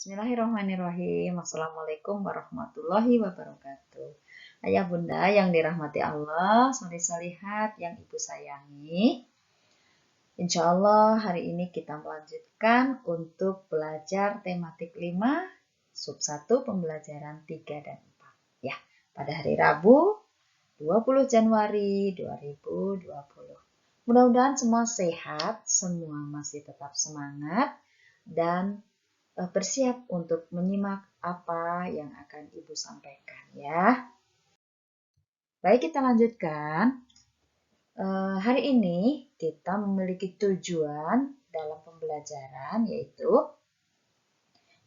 Bismillahirrahmanirrahim. Assalamualaikum warahmatullahi wabarakatuh. Ayah bunda yang dirahmati Allah, solih-solihat yang ibu sayangi. Insya Allah hari ini kita melanjutkan untuk belajar tematik 5, sub 1 pembelajaran 3 dan 4. Ya, pada hari Rabu 20 Januari 2020. Mudah-mudahan semua sehat, semua masih tetap semangat, dan bersiap untuk menyimak apa yang akan Ibu sampaikan ya. Baik, kita lanjutkan. Hari ini kita memiliki tujuan dalam pembelajaran yaitu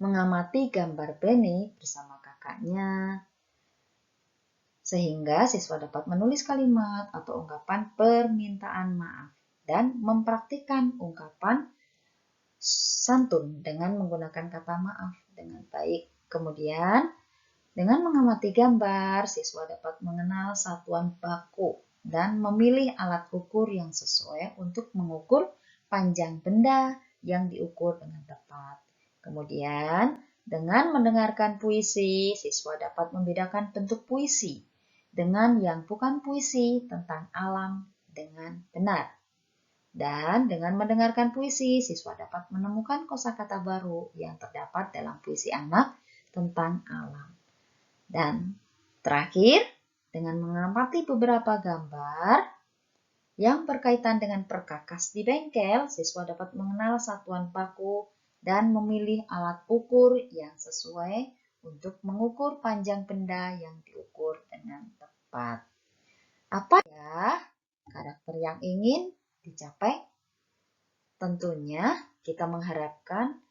mengamati gambar Benny bersama kakaknya sehingga siswa dapat menulis kalimat atau ungkapan permintaan maaf dan mempraktikkan ungkapan santun dengan menggunakan kata maaf dengan baik. Kemudian, dengan mengamati gambar, siswa dapat mengenal satuan baku dan memilih alat ukur yang sesuai untuk mengukur panjang benda yang diukur dengan tepat. Kemudian, dengan mendengarkan puisi, siswa dapat membedakan bentuk puisi dengan yang bukan puisi tentang alam dengan benar. Dan dengan mendengarkan puisi, siswa dapat menemukan kosakata baru yang terdapat dalam puisi anak tentang alam. Dan terakhir, dengan mengamati beberapa gambar yang berkaitan dengan perkakas di bengkel, siswa dapat mengenal satuan baku dan memilih alat ukur yang sesuai untuk mengukur panjang benda yang diukur dengan tepat. Apa ya karakter yang ingin dicapai? Tentunya kita mengharapkan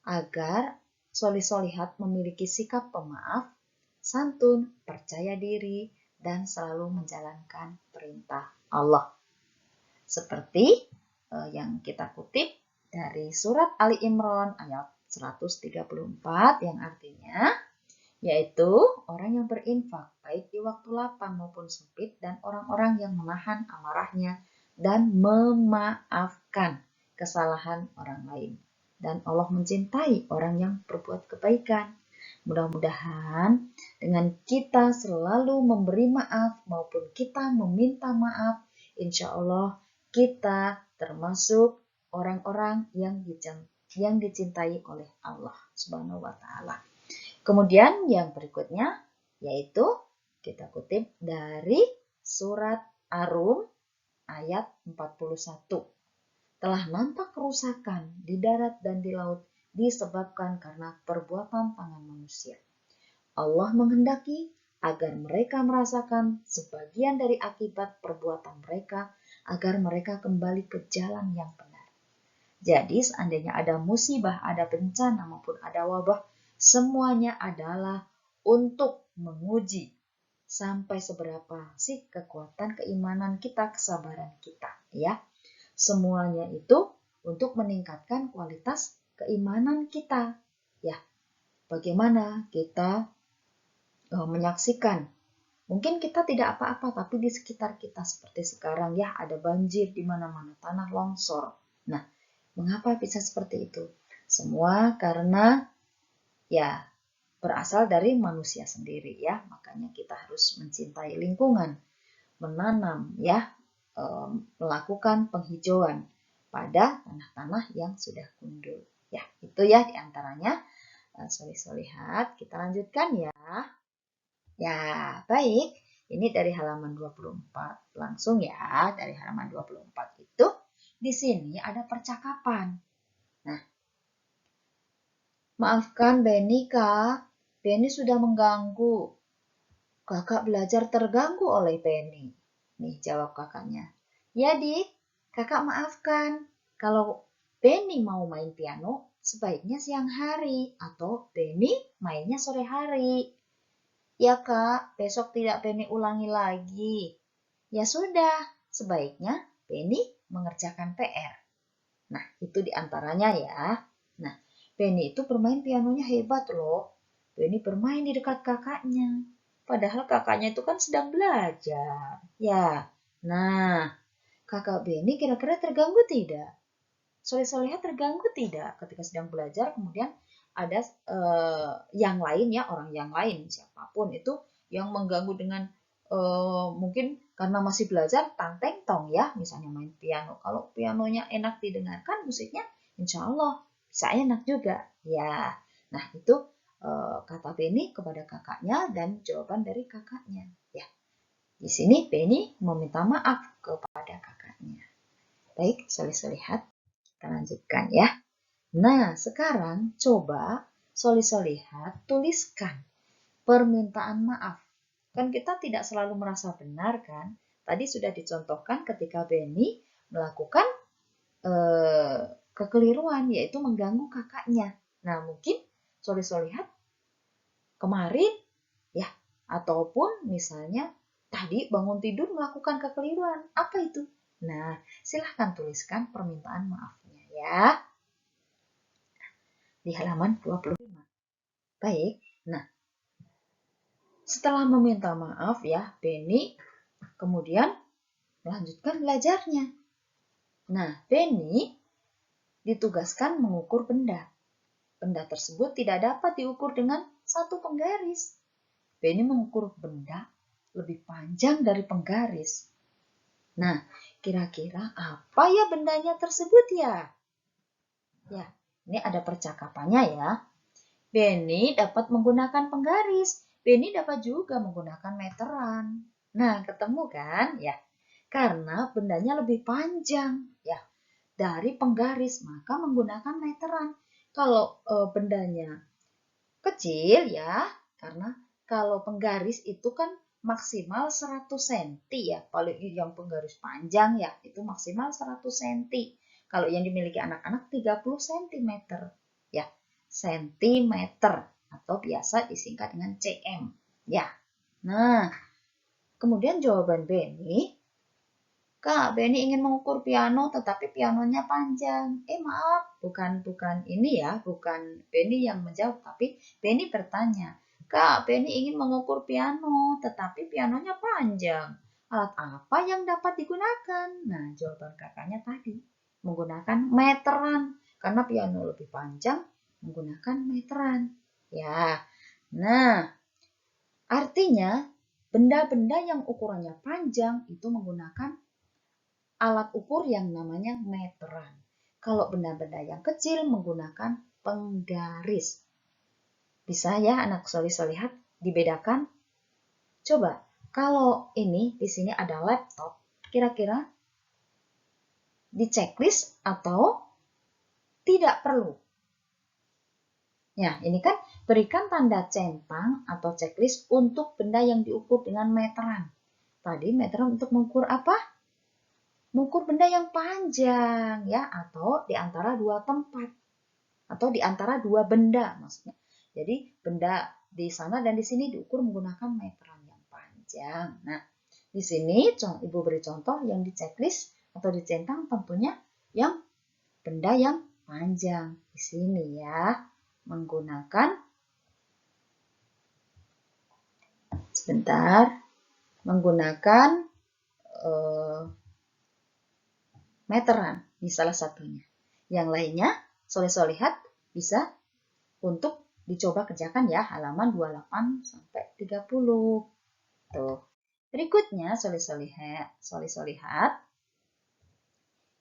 agar solih-solihat memiliki sikap pemaaf, santun, percaya diri, dan selalu menjalankan perintah Allah. Seperti yang kita kutip dari surat Ali Imran ayat 134 yang artinya yaitu orang yang berinfak baik di waktu lapang maupun sempit dan orang-orang yang menahan amarahnya dan memaafkan kesalahan orang lain. Dan Allah mencintai orang yang berbuat kebaikan. Mudah-mudahan dengan kita selalu memberi maaf maupun kita meminta maaf, insya Allah kita termasuk orang-orang yang dicintai oleh Allah Subhanahu wa Ta'ala. Kemudian yang berikutnya yaitu kita kutip dari surat Ar-Rum ayat 41. Telah nampak kerusakan di darat dan di laut disebabkan karena perbuatan tangan manusia. Allah menghendaki agar mereka merasakan sebagian dari akibat perbuatan mereka agar mereka kembali ke jalan yang benar. Jadi seandainya ada musibah, ada bencana maupun ada wabah, semuanya adalah untuk menguji sampai seberapa sih kekuatan keimanan kita, kesabaran kita, ya. Semuanya itu untuk meningkatkan kualitas keimanan kita, ya. Bagaimana kita menyaksikan? Mungkin kita tidak apa-apa, tapi di sekitar kita seperti sekarang, ya, ada banjir di mana-mana, tanah longsor. Nah, mengapa bisa seperti itu? Semua karena ya berasal dari manusia sendiri ya. Makanya kita harus mencintai lingkungan, menanam ya, melakukan penghijauan pada tanah-tanah yang sudah gundul. Ya, itu ya diantaranya. Solih-solihat, kita lanjutkan ya. Ya, baik. Ini dari halaman 24. Langsung ya, dari halaman 24 itu di sini ada percakapan. Nah, maafkan Benny, Kak. Benny sudah mengganggu. Kakak belajar terganggu oleh Benny. Nih, jawab kakaknya. Ya, Dik. Kakak maafkan. Kalau Benny mau main piano, sebaiknya siang hari. Atau Benny mainnya sore hari. Ya, Kak. Besok tidak Benny ulangi lagi. Ya sudah. Sebaiknya Benny mengerjakan PR. Nah, itu diantaranya ya. Nah, Benny itu bermain pianonya hebat loh. Benny bermain di dekat kakaknya. Padahal kakaknya itu kan sedang belajar. Ya, nah, kakak Benny kira-kira terganggu tidak? Soleh-soleha terganggu tidak ketika sedang belajar kemudian ada yang lain ya, orang yang lain siapapun itu yang mengganggu dengan mungkin karena masih belajar tang tong ya, misalnya main piano. Kalau pianonya enak didengarkan, musiknya insya Allah bisa enak juga ya. Nah itu kata Beni kepada kakaknya dan jawaban dari kakaknya ya. Di sini Beni meminta maaf kepada kakaknya. Baik, Solis lihat. Kita lanjutkan ya. Nah, sekarang coba Solis-solihat tuliskan permintaan maaf. Kan kita tidak selalu merasa benar kan? Tadi sudah dicontohkan ketika Beni melakukan kekeliruan, yaitu mengganggu kakaknya. Nah, mungkin Solis-solihat kemarin ya, ataupun misalnya tadi bangun tidur melakukan kekeliruan. Apa itu? Nah, silahkan tuliskan permintaan maafnya ya. Di halaman 25. Baik, nah setelah meminta maaf ya, Beni kemudian melanjutkan belajarnya. Nah, Beni ditugaskan mengukur benda. Benda tersebut tidak dapat diukur dengan satu penggaris. Beni mengukur benda lebih panjang dari penggaris. Nah, kira-kira apa ya bendanya tersebut ya? Ya, ini ada percakapannya ya. Beni dapat menggunakan penggaris. Beni dapat juga menggunakan meteran. Nah, ketemu kan? Ya, karena bendanya lebih panjang ya dari penggaris, maka menggunakan meteran. Kalau bendanya kecil ya, karena kalau penggaris itu kan maksimal 100 cm ya, paling yang penggaris panjang ya itu maksimal 100 cm. Kalau yang dimiliki anak-anak 30 cm ya, sentimeter atau biasa disingkat dengan cm ya. Nah, kemudian jawaban Beni, Kak, Beni ingin mengukur piano tetapi pianonya panjang. Maaf, bukan ini ya, bukan Beni yang menjawab, tapi Beni bertanya, Kak, Beni ingin mengukur piano tetapi pianonya panjang. Alat apa yang dapat digunakan? Nah, jawaban kakaknya tadi menggunakan meteran karena piano lebih panjang, menggunakan meteran. Ya. Nah, artinya benda-benda yang ukurannya panjang itu menggunakan alat ukur yang namanya meteran. Kalau benda-benda yang kecil menggunakan penggaris. Bisa ya anak Solis-solihat dibedakan? Coba, kalau ini di sini ada laptop, kira-kira di checklist atau tidak perlu? Ya, ini kan berikan tanda centang atau checklist untuk benda yang diukur dengan meteran. Tadi meteran untuk mengukur apa? Mengukur benda yang panjang ya, atau di antara dua tempat atau di antara dua benda maksudnya. Jadi benda di sana dan di sini diukur menggunakan meteran yang panjang. Nah, di sini Ibu beri contoh yang di checklist atau dicentang tentunya yang benda yang panjang. Di sini ya, menggunakan menggunakan meteran, ini salah satunya. Yang lainnya, Solis-solihat bisa untuk dicoba kerjakan ya, halaman 28 sampai 30. Tuh. Berikutnya, Solis-solihat.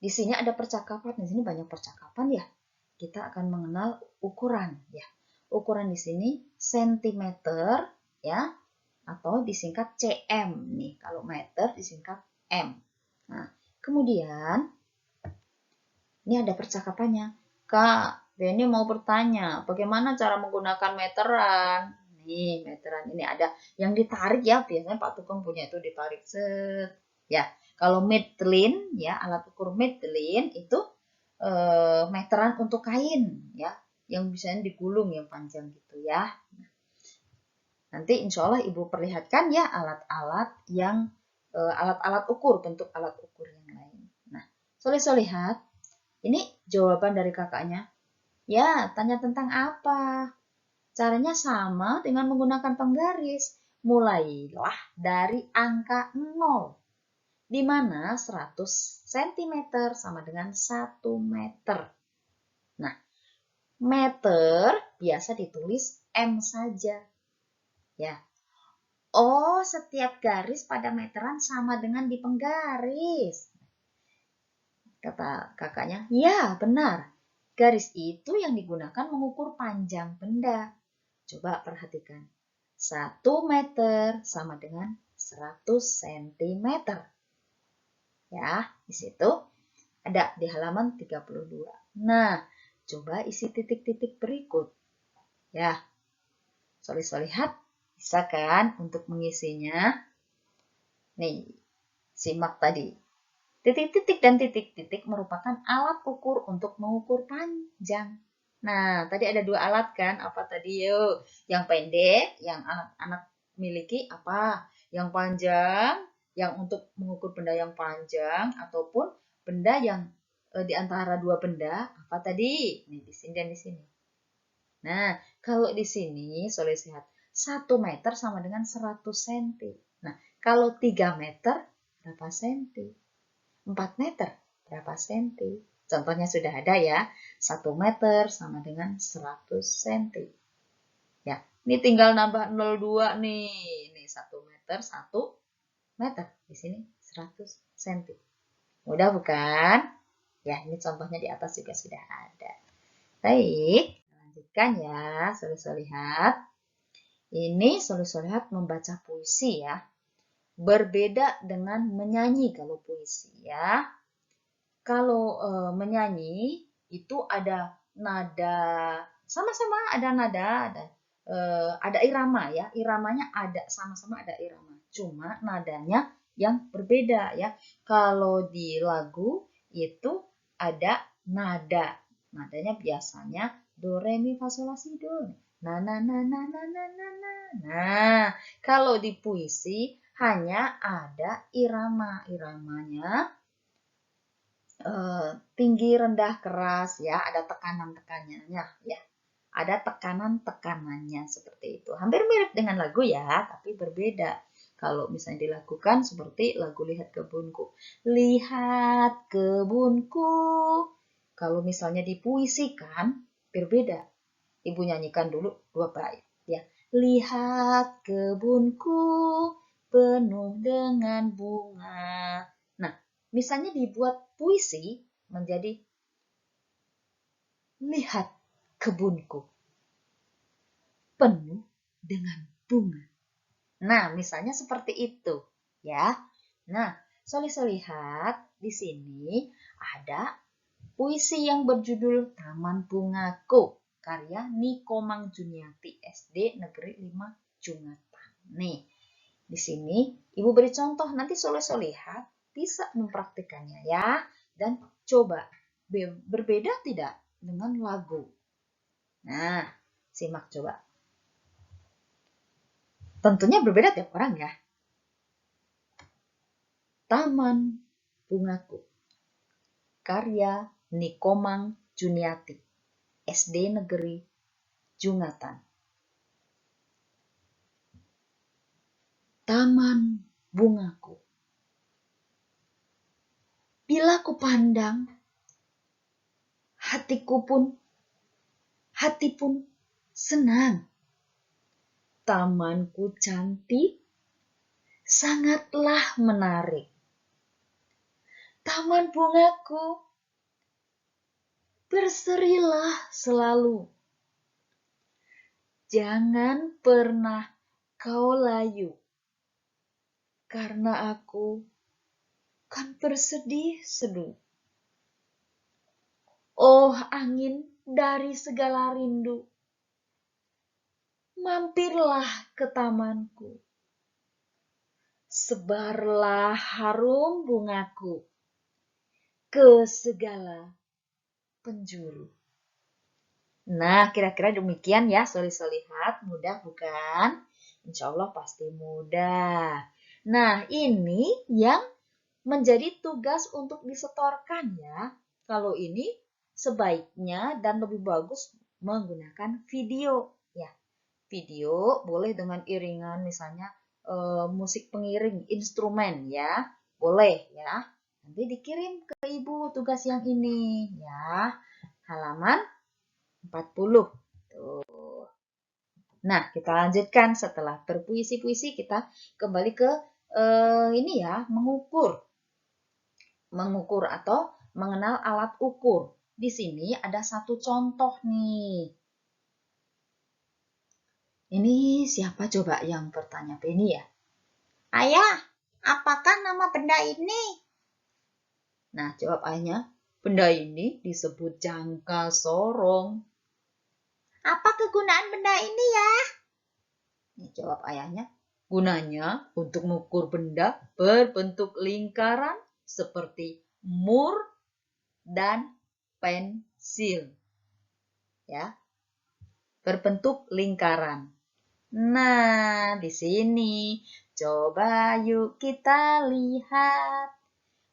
Di sini ada percakapan, di sini banyak percakapan ya. Kita akan mengenal ukuran ya. Ukuran di sini sentimeter ya, atau disingkat cm nih. Kalau meter disingkat m. Nah, kemudian ini ada percakapannya. Kak, Beni mau bertanya, bagaimana cara menggunakan meteran? Nih, meteran ini ada yang ditarik ya, biasanya Pak Tukang punya itu ditarik set. Ya, kalau metlin ya, alat ukur metlin itu meteran untuk kain ya, yang biasanya digulung yang panjang gitu ya. Nanti insya Allah Ibu perlihatkan ya alat-alat yang alat-alat ukur, bentuk alat ukur yang lain. Nah, Solis-solihat, ini jawaban dari kakaknya. Ya, tanya tentang apa? Caranya sama dengan menggunakan penggaris. Mulailah dari angka 0. Di mana 100 cm sama dengan 1 meter. Nah, Meter biasa ditulis M saja. Ya. Oh, setiap garis pada meteran sama dengan di penggaris. Kata kakaknya, ya benar. Garis itu yang digunakan mengukur panjang benda. Coba perhatikan. 1 meter sama dengan 100 cm. Ya, di situ ada di halaman 32. Nah, coba isi titik-titik berikut. Ya, Soli-soli lihat bisa kan untuk mengisinya? Nih, simak tadi. Titik-titik dan titik-titik merupakan alat ukur untuk mengukur panjang. Nah, tadi ada 2 alat kan? Apa tadi yuk? Yang pendek, yang anak-anak miliki apa? Yang panjang, yang untuk mengukur benda yang panjang, ataupun benda yang di antara 2 benda, apa tadi? Nih, di sini dan di sini. Nah, kalau di sini, Soleh lihat 1 meter sama dengan 100 cm. Nah, kalau 3 meter, berapa senti? 4 meter, berapa senti? Contohnya sudah ada ya, 1 meter sama dengan 100 cm. Ya, ini tinggal nambah 02 nih. Ini 1 meter, 1 meter. Di sini 100 cm. Mudah bukan? Ya, ini contohnya di atas juga sudah ada. Baik, lanjutkan ya, Soli lihat. Ini Soli lihat membaca puisi ya. Berbeda dengan menyanyi kalau puisi ya. Kalau menyanyi itu ada nada, sama-sama ada nada, ada irama ya. Iramanya ada, sama-sama ada irama. Cuma nadanya yang berbeda ya. Kalau di lagu itu ada nada. Nadanya biasanya do re mi fa sol la si do. Nah, nah, nah, nah, nah, nah, nah, nah. Nah, kalau di puisi hanya ada irama. Iramanya tinggi, rendah, keras ya, ada tekanan-tekanannya ya. Ada tekanan-tekanannya seperti itu. Hampir mirip dengan lagu ya, tapi berbeda. Kalau misalnya dilakukan seperti lagu Lihat Kebunku. Lihat kebunku. Kalau misalnya dipuisikan, berbeda. Ibu nyanyikan dulu 2 bait ya. Lihat kebunku penuh dengan bunga. Nah, misalnya dibuat puisi menjadi lihat kebunku penuh dengan bunga. Nah, misalnya seperti itu ya. Nah, Soli lihat di sini ada puisi yang berjudul Taman Bungaku karya Niko Mangjuniati SD Negeri 5 Jungatan. Nih, di sini Ibu beri contoh, nanti Soli lihat bisa mempraktikannya ya. Dan coba berbeda tidak dengan lagu. Nah, simak coba. Tentunya berbeda tiap orang ya. Taman Bungaku karya Nikomang Juniati SD Negeri Jungatan. Taman bungaku. Bila ku pandang, hati pun senang. Tamanku cantik, sangatlah menarik. Taman bungaku, berserilah selalu. Jangan pernah kau layu, karena aku kan bersedih-seduh. Oh angin dari segala rindu, mampirlah ke tamanku. Sebarlah harum bungaku ke segala penjuru. Nah, kira-kira demikian ya, Soli-solihat. Mudah bukan? Insya Allah pasti mudah. Nah, ini yang menjadi tugas untuk disetorkan ya. Kalau ini sebaiknya dan lebih bagus menggunakan video ya. Video boleh dengan iringan misalnya musik pengiring instrumen ya. Boleh ya. Nanti dikirim ke Ibu tugas yang ini ya. Halaman 40. Tuh. Nah, kita lanjutkan setelah berpuisi-puisi, kita kembali ke ini ya, mengukur. Mengukur atau mengenal alat ukur. Di sini ada satu contoh nih. Ini siapa coba yang bertanya? Penny ya? Ayah, apakah nama benda ini? Nah, jawab ayahnya, benda ini disebut jangka sorong. Apa kegunaan benda ini ya? Ini jawab ayahnya, gunanya untuk mengukur benda berbentuk lingkaran seperti mur dan pensil. Ya, berbentuk lingkaran. Nah, di sini coba yuk kita lihat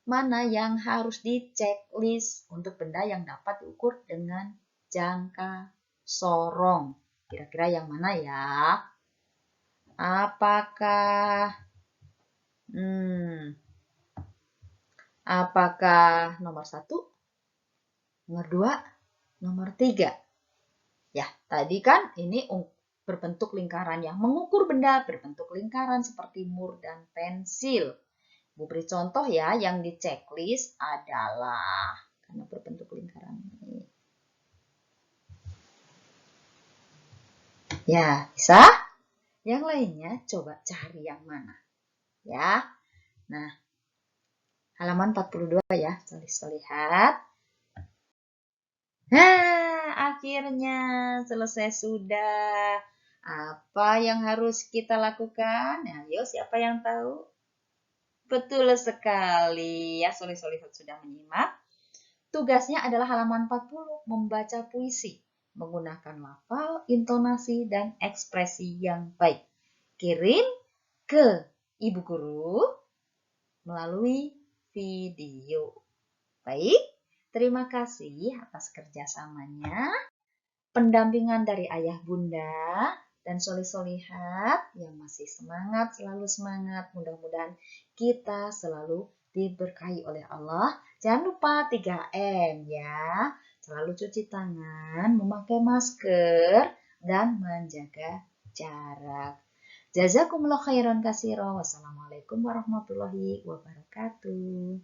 mana yang harus diceklis untuk benda yang dapat diukur dengan jangka sorong. Kira-kira yang mana ya? Apakah nomor 1, nomor 2, nomor 3? Ya, tadi kan ini berbentuk lingkaran yang mengukur benda berbentuk lingkaran seperti mur dan pensil. Bu beri contoh ya, yang di checklist adalah karena berbentuk lingkaran ini. Ya, bisa? Yang lainnya coba cari yang mana. Ya. Nah, halaman 42 ya, bisa lihat. Nah, akhirnya selesai sudah. Apa yang harus kita lakukan? Nah, yuk siapa yang tahu? Betul sekali. Ya, Solih-Solihat sudah menyimak. Tugasnya adalah halaman 40, membaca puisi menggunakan lafal, intonasi, dan ekspresi yang baik. Kirim ke ibu guru melalui video. Baik, terima kasih atas kerjasamanya. Pendampingan dari ayah bunda dan solih-solihat yang masih semangat, selalu semangat. Mudah-mudahan kita selalu diberkahi oleh Allah. Jangan lupa 3M ya. Selalu cuci tangan, memakai masker, dan menjaga jarak. Jazakumullah khairan katsira. Wassalamualaikum warahmatullahi wabarakatuh.